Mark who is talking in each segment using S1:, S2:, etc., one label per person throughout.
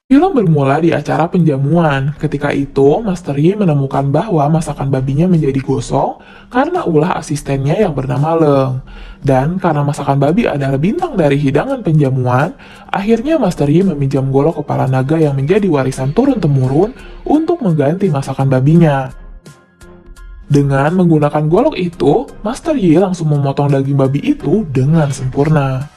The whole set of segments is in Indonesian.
S1: Film bermula di acara penjamuan. Ketika itu, Master Yi menemukan bahwa masakan babinya menjadi gosong karena ulah asistennya yang bernama Leng. Dan karena masakan babi adalah bintang dari hidangan penjamuan, akhirnya Master Yi meminjam golok kepala naga yang menjadi warisan turun-temurun untuk mengganti masakan babinya. Dengan menggunakan golok itu, Master Yi langsung memotong daging babi itu dengan sempurna.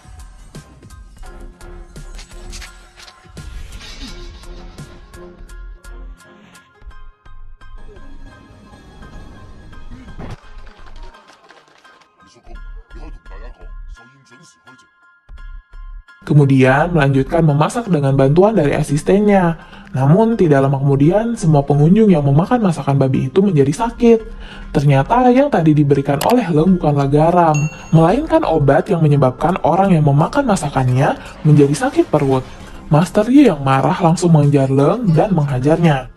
S1: Kemudian melanjutkan memasak dengan bantuan dari asistennya. Namun tidak lama kemudian semua pengunjung yang memakan masakan babi itu menjadi sakit. Ternyata yang tadi diberikan oleh Leng bukanlah garam, melainkan obat yang menyebabkan orang yang memakan masakannya menjadi sakit perut. Master Yi yang marah langsung mengejar Leng dan menghajarnya.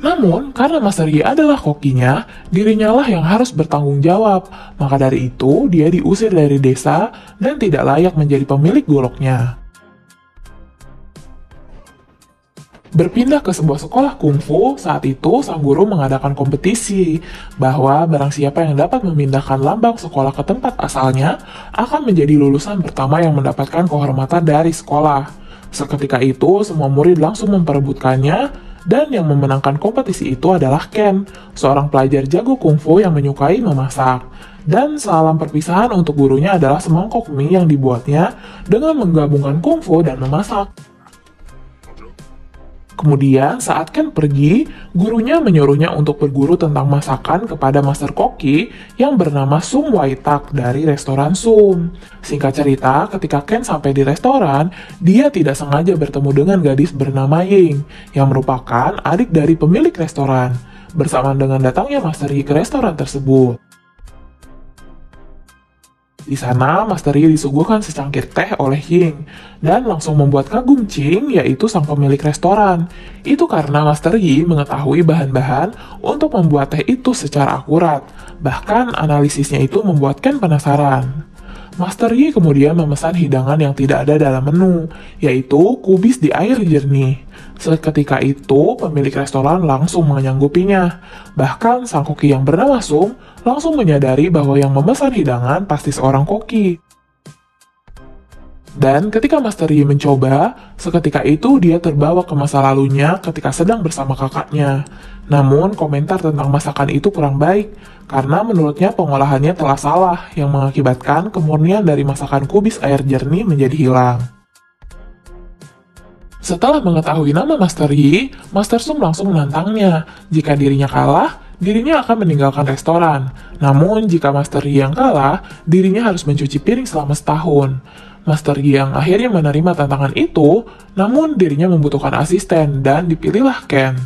S1: Namun, karena Master Yi adalah kokinya, dirinya lah yang harus bertanggung jawab. Maka dari itu, dia diusir dari desa dan tidak layak menjadi pemilik goloknya. Berpindah ke sebuah sekolah kungfu, saat itu sang guru mengadakan kompetisi bahwa barang siapa yang dapat memindahkan lambang sekolah ke tempat asalnya akan menjadi lulusan pertama yang mendapatkan kehormatan dari sekolah. Seketika itu, semua murid langsung memperebutkannya. Dan yang memenangkan kompetisi itu adalah Ken, seorang pelajar jago kungfu yang menyukai memasak. Dan salam perpisahan untuk gurunya adalah semangkok mie yang dibuatnya dengan menggabungkan kungfu dan memasak. Kemudian saat Ken pergi, gurunya menyuruhnya untuk berguru tentang masakan kepada Master Koki yang bernama Sum Wai-tak dari restoran Sum. Singkat cerita, ketika Ken sampai di restoran, dia tidak sengaja bertemu dengan gadis bernama Ying, yang merupakan adik dari pemilik restoran. Bersamaan dengan datangnya Master Yi ke restoran tersebut. Di sana, Master Yi disuguhkan secangkir teh oleh Ying, dan langsung membuat kagum Ching, yaitu sang pemilik restoran. Itu karena Master Yi mengetahui bahan-bahan untuk membuat teh itu secara akurat. Bahkan, analisisnya itu membuat Ken penasaran. Master Yi kemudian memesan hidangan yang tidak ada dalam menu, yaitu kubis di air jernih. Seketika itu, pemilik restoran langsung menyanggupinya. Bahkan, sang koki yang bernama Sum langsung menyadari bahwa yang memesan hidangan pasti seorang koki. Dan ketika Master Yi mencoba, seketika itu dia terbawa ke masa lalunya ketika sedang bersama kakaknya. Namun, komentar tentang masakan itu kurang baik, karena menurutnya pengolahannya telah salah yang mengakibatkan kemurnian dari masakan kubis air jernih menjadi hilang. Setelah mengetahui nama Master Yi, Master Sum langsung menantangnya. Jika dirinya kalah, dirinya akan meninggalkan restoran. Namun, jika Master Yi yang kalah, dirinya harus mencuci piring selama setahun. Master Yi yang akhirnya menerima tantangan itu, namun dirinya membutuhkan asisten dan dipilihlah Ken.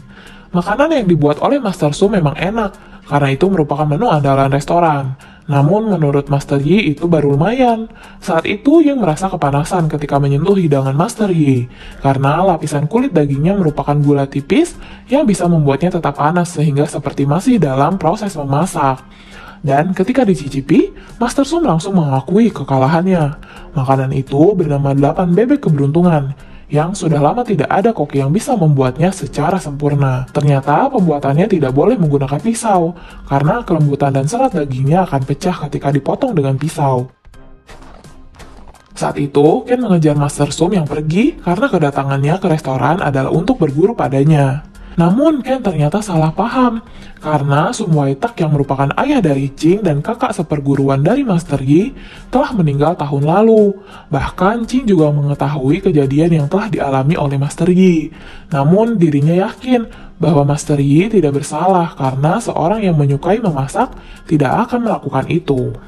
S1: Makanan yang dibuat oleh Master Sum memang enak, karena itu merupakan menu andalan restoran. Namun menurut Master Yi itu baru lumayan. Saat itu Ying merasa kepanasan ketika menyentuh hidangan Master Yi, karena lapisan kulit dagingnya merupakan gula tipis yang bisa membuatnya tetap panas sehingga seperti masih dalam proses memasak. Dan ketika dicicipi, Master Sum langsung mengakui kekalahannya. Makanan itu bernama 8 bebek keberuntungan, yang sudah lama tidak ada koki yang bisa membuatnya secara sempurna. Ternyata pembuatannya tidak boleh menggunakan pisau, karena kelembutan dan serat dagingnya akan pecah ketika dipotong dengan pisau. Saat itu, Ken mengejar Master Sum yang pergi karena kedatangannya ke restoran adalah untuk berguru padanya. Namun Ken ternyata salah paham, karena Sum Wai-tak yang merupakan ayah dari Ching dan kakak seperguruan dari Master Yi telah meninggal tahun lalu. Bahkan Ching juga mengetahui kejadian yang telah dialami oleh Master Yi. Namun dirinya yakin bahwa Master Yi tidak bersalah karena seorang yang menyukai memasak tidak akan melakukan itu.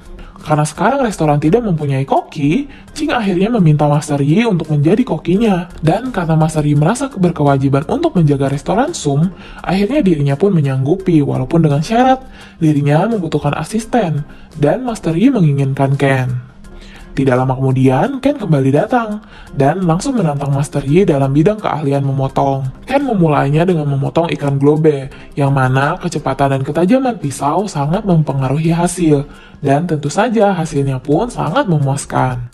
S1: Karena sekarang restoran tidak mempunyai koki, Ching akhirnya meminta Master Yi untuk menjadi kokinya. Dan karena Master Yi merasa berkewajiban untuk menjaga restoran Sum, akhirnya dirinya pun menyanggupi walaupun dengan syarat dirinya membutuhkan asisten, dan Master Yi menginginkan Ken. Tidak lama kemudian, Ken kembali datang, dan langsung menantang Master Yi dalam bidang keahlian memotong. Ken memulainya dengan memotong ikan globe, yang mana kecepatan dan ketajaman pisau sangat mempengaruhi hasil, dan tentu saja hasilnya pun sangat memuaskan.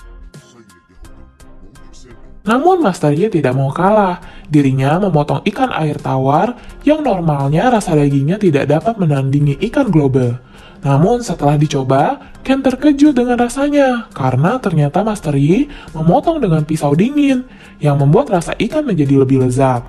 S1: Namun Master Yi tidak mau kalah, dirinya memotong ikan air tawar yang normalnya rasa dagingnya tidak dapat menandingi ikan globe. Namun setelah dicoba, Ken terkejut dengan rasanya, karena ternyata Master Yi memotong dengan pisau dingin, yang membuat rasa ikan menjadi lebih lezat.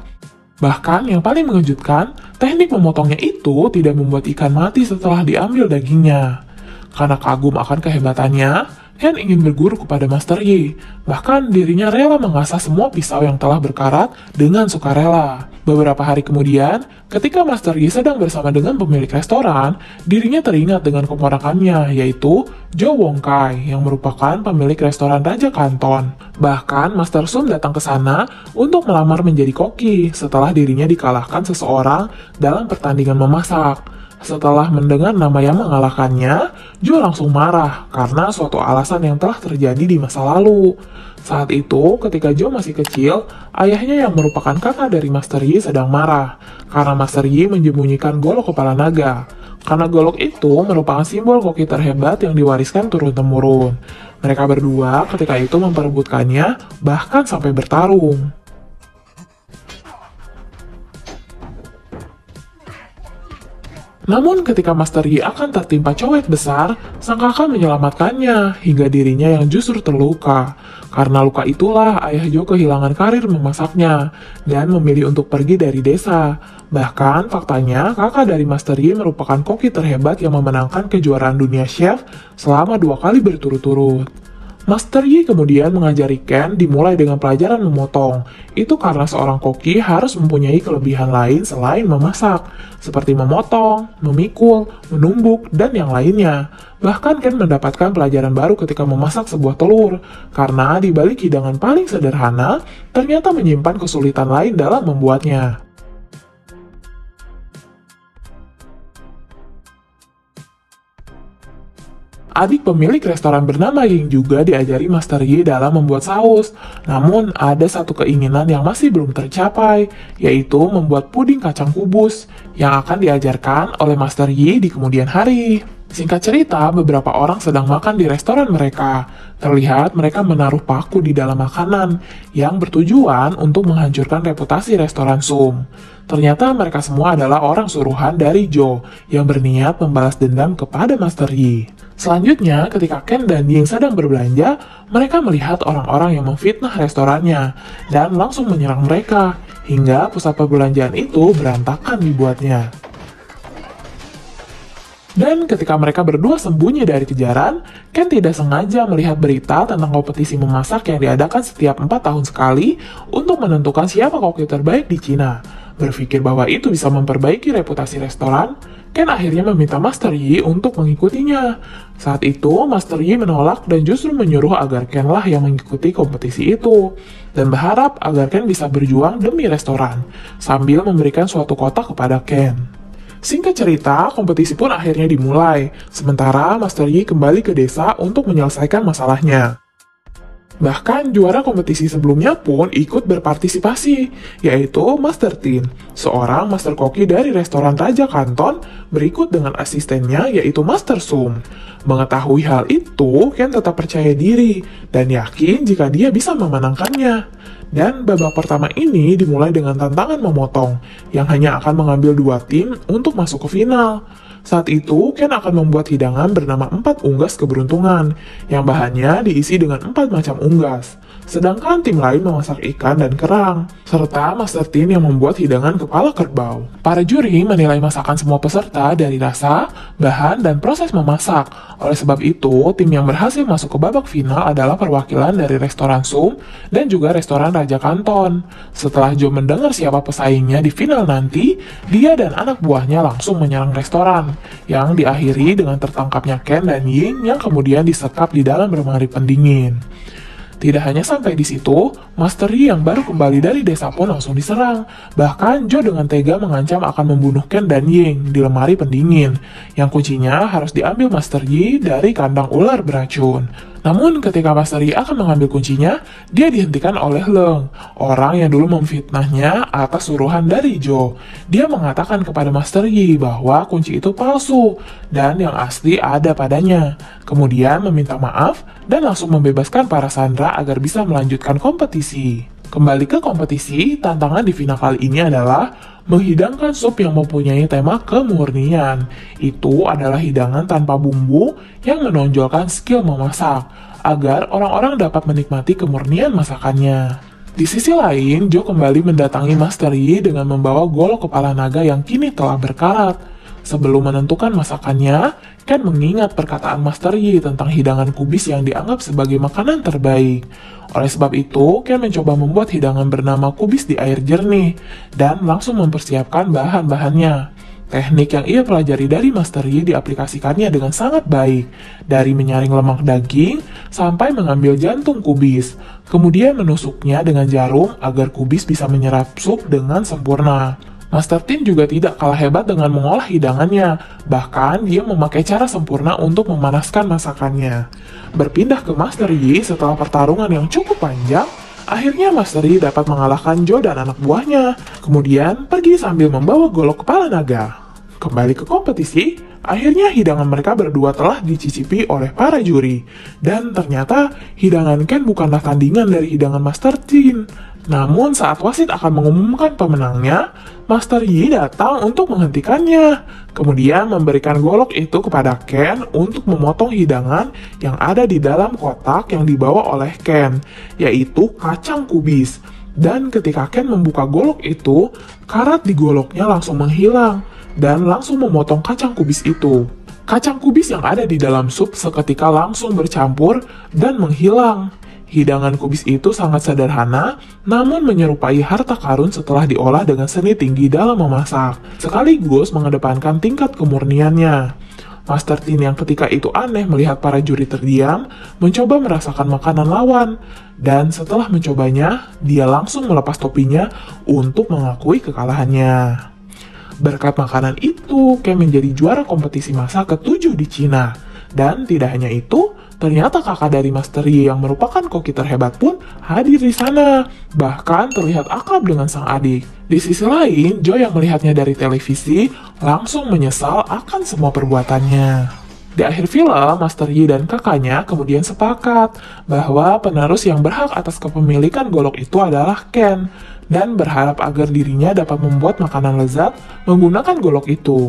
S1: Bahkan yang paling mengejutkan, teknik memotongnya itu tidak membuat ikan mati setelah diambil dagingnya. Karena kagum akan kehebatannya, Ken ingin berguru kepada Master Yi. Bahkan dirinya rela mengasah semua pisau yang telah berkarat dengan sukarela. Beberapa hari kemudian, ketika Master Yi sedang bersama dengan pemilik restoran, dirinya teringat dengan keponakannya, yaitu Jo Wong Kai, yang merupakan pemilik restoran Raja Kanton. Bahkan Master Sum datang ke sana untuk melamar menjadi koki setelah dirinya dikalahkan seseorang dalam pertandingan memasak. Setelah mendengar nama yang mengalahkannya, Jo langsung marah karena suatu alasan yang telah terjadi di masa lalu. Saat itu, ketika Jo masih kecil, ayahnya yang merupakan kakak dari Master Yi sedang marah karena Master Yi menyembunyikan golok kepala naga. Karena golok itu merupakan simbol koki terhebat yang diwariskan turun-temurun. Mereka berdua ketika itu memperebutkannya, bahkan sampai bertarung. Namun ketika Master Yi akan tertimpa cowek besar, sang kakak menyelamatkannya hingga dirinya yang justru terluka. Karena luka itulah ayah Jo kehilangan karir memasaknya dan memilih untuk pergi dari desa. Bahkan faktanya kakak dari Master Yi merupakan koki terhebat yang memenangkan kejuaraan dunia chef selama 2 kali berturut-turut. Master Yi kemudian mengajari Ken dimulai dengan pelajaran memotong. Itu karena seorang koki harus mempunyai kelebihan lain selain memasak, seperti memotong, memikul, menumbuk, dan yang lainnya. Bahkan Ken mendapatkan pelajaran baru ketika memasak sebuah telur, karena di balik hidangan paling sederhana, ternyata menyimpan kesulitan lain dalam membuatnya. Adik pemilik restoran bernama Ying juga diajari Master Yi dalam membuat saus. Namun, ada satu keinginan yang masih belum tercapai, yaitu membuat puding kacang kubus yang akan diajarkan oleh Master Yi di kemudian hari. Singkat cerita, beberapa orang sedang makan di restoran mereka. Terlihat mereka menaruh paku di dalam makanan yang bertujuan untuk menghancurkan reputasi restoran Sum. Ternyata mereka semua adalah orang suruhan dari Jo yang berniat membalas dendam kepada Master Yi. Selanjutnya, ketika Ken dan Ying sedang berbelanja, mereka melihat orang-orang yang memfitnah restorannya dan langsung menyerang mereka, hingga pusat perbelanjaan itu berantakan dibuatnya. Dan ketika mereka berdua sembunyi dari kejaran, Ken tidak sengaja melihat berita tentang kompetisi memasak yang diadakan setiap 4 tahun sekali untuk menentukan siapa koki terbaik di Cina. Berpikir bahwa itu bisa memperbaiki reputasi restoran, Ken akhirnya meminta Master Yi untuk mengikutinya. Saat itu, Master Yi menolak dan justru menyuruh agar Ken lah yang mengikuti kompetisi itu, dan berharap agar Ken bisa berjuang demi restoran, sambil memberikan suatu kotak kepada Ken. Singkat cerita, kompetisi pun akhirnya dimulai, sementara Master Yi kembali ke desa untuk menyelesaikan masalahnya. Bahkan juara kompetisi sebelumnya pun ikut berpartisipasi, yaitu Master Tin, seorang master koki dari restoran Raja Kanton, berikut dengan asistennya yaitu Master Sum. Mengetahui hal itu, Ken tetap percaya diri dan yakin jika dia bisa memenangkannya. Dan babak pertama ini dimulai dengan tantangan memotong, yang hanya akan mengambil 2 tim untuk masuk ke final. Saat itu, Ken akan membuat hidangan bernama 4 unggas keberuntungan, yang bahannya diisi dengan 4 macam unggas. sedangkan tim lain memasak ikan dan kerang, serta Master Tin yang membuat hidangan kepala kerbau. Para juri menilai masakan semua peserta dari rasa, bahan, dan proses memasak. Oleh sebab itu, tim yang berhasil masuk ke babak final adalah perwakilan dari restoran Sum dan juga restoran Raja Kanton. Setelah Joe mendengar siapa pesaingnya di final nanti, dia dan anak buahnya langsung menyerang restoran, yang diakhiri dengan tertangkapnya Ken dan Ying yang kemudian disekap di dalam lemari pendingin. Tidak hanya sampai di situ, Master Yi yang baru kembali dari desa pun langsung diserang. Bahkan Joe dengan tega mengancam akan membunuh Ken dan Ying di lemari pendingin, yang kuncinya harus diambil Master Yi dari kandang ular beracun. Namun ketika Master Yi akan mengambil kuncinya, dia dihentikan oleh Leng, orang yang dulu memfitnahnya atas suruhan dari Joe. Dia mengatakan kepada Master Yi bahwa kunci itu palsu dan yang asli ada padanya. Kemudian meminta maaf dan langsung membebaskan para sandera agar bisa melanjutkan kompetisi. Kembali ke kompetisi, tantangan di final kali ini adalah menghidangkan sup yang mempunyai tema kemurnian. Itu adalah hidangan tanpa bumbu yang menonjolkan skill memasak, agar orang-orang dapat menikmati kemurnian masakannya. Di sisi lain, Joe kembali mendatangi Master Yi dengan membawa golok kepala naga yang kini telah berkarat. Sebelum menentukan masakannya, Ken mengingat perkataan Master Yi tentang hidangan kubis yang dianggap sebagai makanan terbaik. Oleh sebab itu, Ken mencoba membuat hidangan bernama kubis di air jernih, dan langsung mempersiapkan bahan-bahannya. Teknik yang ia pelajari dari Master Yi diaplikasikannya dengan sangat baik, dari menyaring lemak daging sampai mengambil jantung kubis, kemudian menusuknya dengan jarum agar kubis bisa menyerap sup dengan sempurna. Master Tin juga tidak kalah hebat dengan mengolah hidangannya, bahkan dia memakai cara sempurna untuk memanaskan masakannya. Berpindah ke Master Yi setelah pertarungan yang cukup panjang, akhirnya Master Yi dapat mengalahkan Joe dan anak buahnya, kemudian pergi sambil membawa golok kepala naga. Kembali ke kompetisi, akhirnya hidangan mereka berdua telah dicicipi oleh para juri, dan ternyata hidangan Ken bukanlah tandingan dari hidangan Master Tin. Namun saat wasit akan mengumumkan pemenangnya, Master Yi datang untuk menghentikannya. Kemudian memberikan golok itu kepada Ken untuk memotong hidangan yang ada di dalam kotak yang dibawa oleh Ken, yaitu kacang kubis. Dan ketika Ken membuka golok itu, karat di goloknya langsung menghilang dan langsung memotong kacang kubis itu. Kacang kubis yang ada di dalam sup seketika langsung bercampur dan menghilang. Hidangan kubis itu sangat sederhana, namun menyerupai harta karun setelah diolah dengan seni tinggi dalam memasak, sekaligus mengedepankan tingkat kemurniannya. Master Tin yang ketika itu aneh melihat para juri terdiam, mencoba merasakan makanan lawan, dan setelah mencobanya, dia langsung melepas topinya untuk mengakui kekalahannya. Berkat makanan itu, Ken menjadi juara kompetisi masak ke-7 di Cina. Dan tidak hanya itu, ternyata kakak dari Master Yi yang merupakan koki terhebat pun hadir di sana. Bahkan terlihat akrab dengan sang adik. Di sisi lain, Joe yang melihatnya dari televisi langsung menyesal akan semua perbuatannya. Di akhir film, Master Yi dan kakaknya kemudian sepakat bahwa penerus yang berhak atas kepemilikan golok itu adalah Ken, dan berharap agar dirinya dapat membuat makanan lezat menggunakan golok itu.